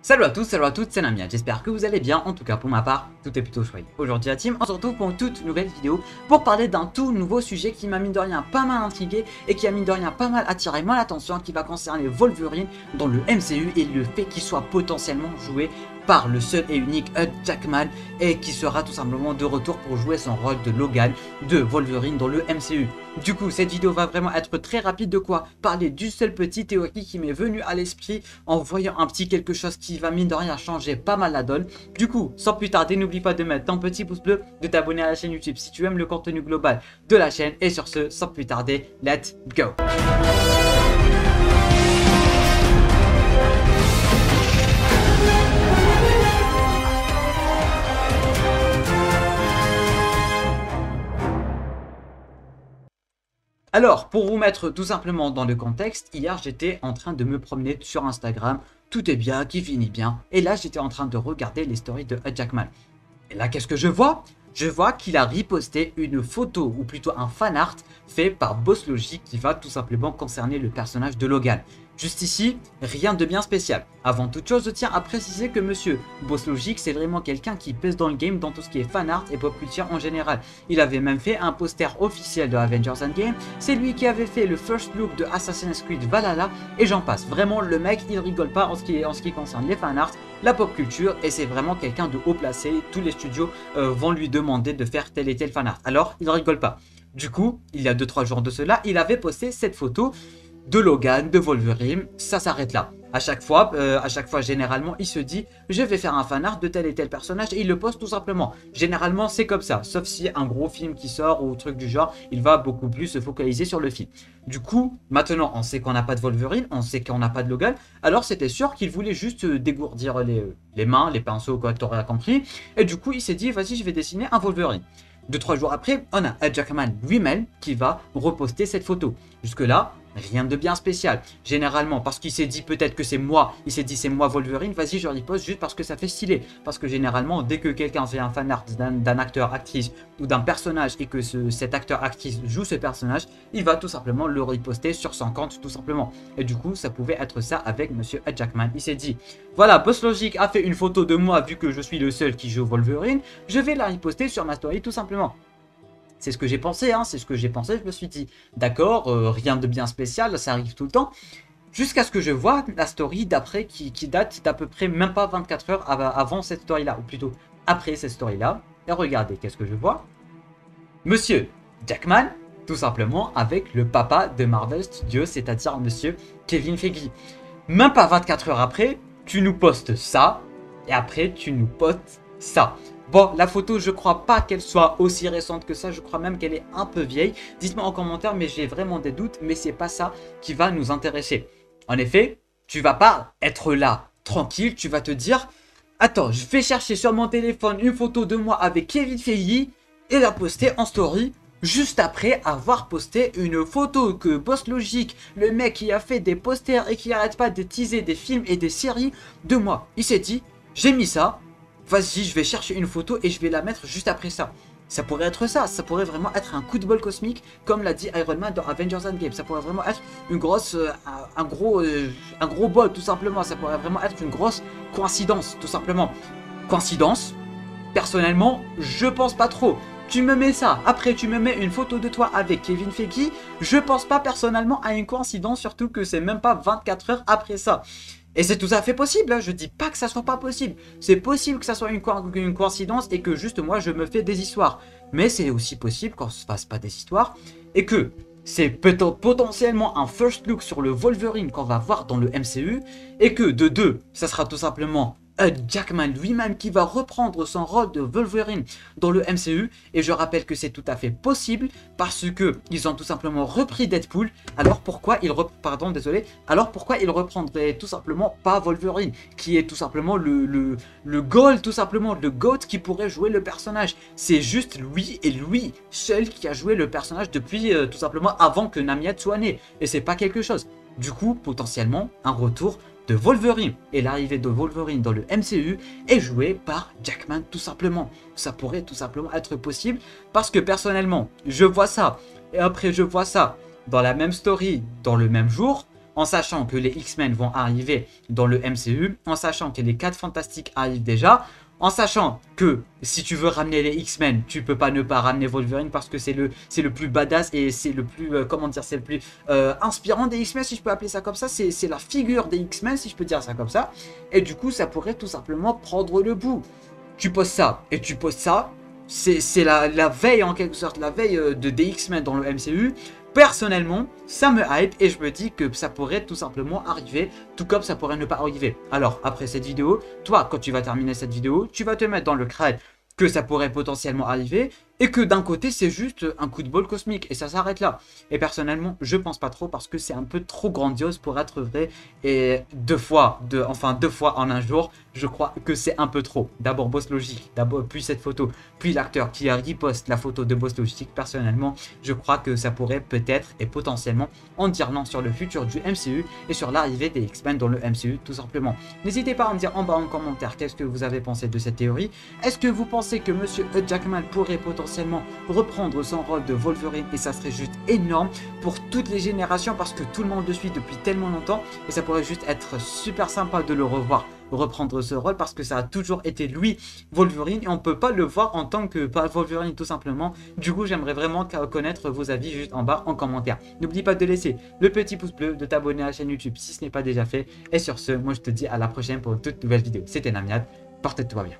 Salut à tous, salut à toutes, c'est Namia, j'espère que vous allez bien, en tout cas pour ma part, tout est plutôt chouette. Aujourd'hui la team, on se retrouve pour une toute nouvelle vidéo pour parler d'un tout nouveau sujet qui m'a mine de rien pas mal intrigué et qui a mine de rien pas mal attiré mon attention, qui va concerner Wolverine dans le MCU et le fait qu'il soit potentiellement joué par le seul et unique Hugh Jackman et qui sera tout simplement de retour pour jouer son rôle de Logan de Wolverine dans le MCU. Du coup, cette vidéo va vraiment être très rapide de quoi parler d'une seule petite théorie qui m'est venue à l'esprit en voyant un petit quelque chose qui va mine de rien changer pas mal la donne. Du coup, sans plus tarder, n'oublie pas de mettre ton petit pouce bleu, de t'abonner à la chaîne YouTube si tu aimes le contenu global de la chaîne. Et sur ce, sans plus tarder, let's go! Alors, pour vous mettre tout simplement dans le contexte, hier j'étais en train de me promener sur Instagram, tout est bien, qui finit bien, et là j'étais en train de regarder les stories de Hugh Jackman. Et là qu'est-ce que je vois? Je vois qu'il a reposté une photo, ou plutôt un fan art, fait par Boss Logic qui va tout simplement concerner le personnage de Logan. Juste ici, rien de bien spécial. Avant toute chose, je tiens à préciser que monsieur Boss Logic, c'est vraiment quelqu'un qui pèse dans le game dans tout ce qui est fan art et pop culture en général. Il avait même fait un poster officiel de Avengers Endgame, c'est lui qui avait fait le first look de Assassin's Creed Valhalla, et j'en passe. Vraiment, le mec, il rigole pas en ce qui concerne les fan art, la pop culture, et c'est vraiment quelqu'un de haut placé. Tous les studios vont lui demander de faire tel et tel fan art. Alors, il rigole pas. Du coup, il y a 2-3 jours de cela, il avait posté cette photo de Logan, de Wolverine, ça s'arrête là. À chaque fois, généralement, il se dit « Je vais faire un fan art de tel et tel personnage » et il le poste tout simplement. Généralement, c'est comme ça, sauf si un gros film qui sort ou truc du genre, il va beaucoup plus se focaliser sur le film. Du coup, maintenant, on sait qu'on n'a pas de Wolverine, on sait qu'on n'a pas de Logan, alors c'était sûr qu'il voulait juste dégourdir les mains, les pinceaux, quoi, tu aurais compris. Et du coup, il s'est dit « Vas-y, je vais dessiner un Wolverine ». 2-3 jours après, on a Hugh Jackman lui-même qui va reposter cette photo. Jusque-là, rien de bien spécial. Généralement, parce qu'il s'est dit peut-être que c'est moi, il s'est dit c'est moi Wolverine, vas-y je reposte juste parce que ça fait stylé. Parce que généralement, dès que quelqu'un fait un fan art d'un acteur, actrice ou d'un personnage et que cet acteur, actrice joue ce personnage, il va tout simplement le reposter sur son compte tout simplement. Et du coup, ça pouvait être ça avec monsieur Hugh Jackman. Il s'est dit, voilà, Boss Logic a fait une photo de moi vu que je suis le seul qui joue Wolverine, je vais la reposter sur ma story tout simplement. C'est ce que j'ai pensé, hein, c'est ce que j'ai pensé, je me suis dit, d'accord, rien de bien spécial, ça arrive tout le temps. Jusqu'à ce que je vois la story d'après qui date d'à peu près même pas 24 heures avant cette story-là, ou plutôt après cette story-là. Et regardez, qu'est-ce que je vois? Monsieur Jackman, tout simplement, avec le papa de Marvel Studios, c'est-à-dire monsieur Kevin Feige. Même pas 24 heures après, tu nous postes ça, et après tu nous postes ça. Bon, la photo, je crois pas qu'elle soit aussi récente que ça. Je crois même qu'elle est un peu vieille. Dites-moi en commentaire, mais j'ai vraiment des doutes. Mais c'est pas ça qui va nous intéresser. En effet, tu vas pas être là, tranquille. Tu vas te dire, attends, je vais chercher sur mon téléphone une photo de moi avec Kevin Feige et la poster en story. Juste après avoir posté une photo que Boss Logic, le mec qui a fait des posters et qui arrête pas de teaser des films et des séries de moi. Il s'est dit, j'ai mis ça. Vas-y, je vais chercher une photo et je vais la mettre juste après ça. Ça pourrait être ça, ça pourrait vraiment être un coup de bol cosmique, comme l'a dit Iron Man dans Avengers Endgame. Ça pourrait vraiment être une grosse, un gros bol tout simplement. Ça pourrait vraiment être une grosse coïncidence tout simplement. Coïncidence, personnellement, je pense pas trop. Tu me mets ça, après tu me mets une photo de toi avec Kevin Feige, je pense pas personnellement à une coïncidence, surtout que c'est même pas 24 heures après ça. Et c'est tout à fait possible, hein. Je dis pas que ça soit pas possible. C'est possible que ça soit une coïncidence et que juste moi je me fais des histoires. Mais c'est aussi possible qu'on se fasse pas des histoires et que c'est potentiellement un first look sur le Wolverine qu'on va voir dans le MCU et que de deux, ça sera tout simplement Hugh Jackman lui-même qui va reprendre son rôle de Wolverine dans le MCU. Et je rappelle que c'est tout à fait possible parce que ils ont tout simplement repris Deadpool. Alors pourquoi ils reprendraient tout simplement pas Wolverine, qui est tout simplement le goal, tout simplement le GOAT qui pourrait jouer le personnage. C'est juste lui et lui seul qui a joué le personnage depuis tout simplement avant que Namia soit né. Et c'est pas quelque chose. Du coup, potentiellement, un retour de Wolverine et l'arrivée de Wolverine dans le MCU est jouée par Jackman tout simplement. Ça pourrait tout simplement être possible parce que personnellement, je vois ça et après je vois ça dans la même story, dans le même jour. en sachant que les X-Men vont arriver dans le MCU, en sachant que les 4 Fantastiques arrivent déjà, en sachant que si tu veux ramener les X-Men, tu peux pas ne pas ramener Wolverine parce que c'est le plus badass et c'est le plus, comment dire, c'est le plus inspirant des X-Men, si je peux appeler ça comme ça. C'est la figure des X-Men, si je peux dire ça comme ça. Et du coup, ça pourrait tout simplement prendre le bout. Tu poses ça et tu poses ça. C'est la veille en quelque sorte, la veille des X-Men dans le MCU. Personnellement, ça me hype et je me dis que ça pourrait tout simplement arriver, tout comme ça pourrait ne pas arriver. Alors, après cette vidéo, toi, quand tu vas terminer cette vidéo, tu vas te mettre dans le crâne que ça pourrait potentiellement arriver et que d'un côté, c'est juste un coup de bol cosmique et ça s'arrête là. Et personnellement, je pense pas trop parce que c'est un peu trop grandiose pour être vrai et deux fois en un jour, je crois que c'est un peu trop. D'abord Boss Logic, puis cette photo, puis l'acteur qui a riposte la photo de Boss Logic. Personnellement, je crois que ça pourrait peut-être et potentiellement en dire non sur le futur du MCU et sur l'arrivée des X-Men dans le MCU tout simplement. N'hésitez pas à me dire en bas en commentaire qu'est-ce que vous avez pensé de cette théorie. Est-ce que vous pensez que Monsieur Hugh Jackman pourrait potentiellement reprendre son rôle de Wolverine et ça serait juste énorme pour toutes les générations parce que tout le monde le suit depuis tellement longtemps et ça pourrait juste être super sympa de le revoir reprendre ce rôle parce que ça a toujours été lui Wolverine et on peut pas le voir en tant que pas Wolverine tout simplement. Du coup j'aimerais vraiment connaître vos avis juste en bas en commentaire. N'oublie pas de laisser le petit pouce bleu, de t'abonner à la chaîne YouTube si ce n'est pas déjà fait et sur ce moi je te dis à la prochaine pour une toute nouvelle vidéo. C'était Namiad, portez-toi bien.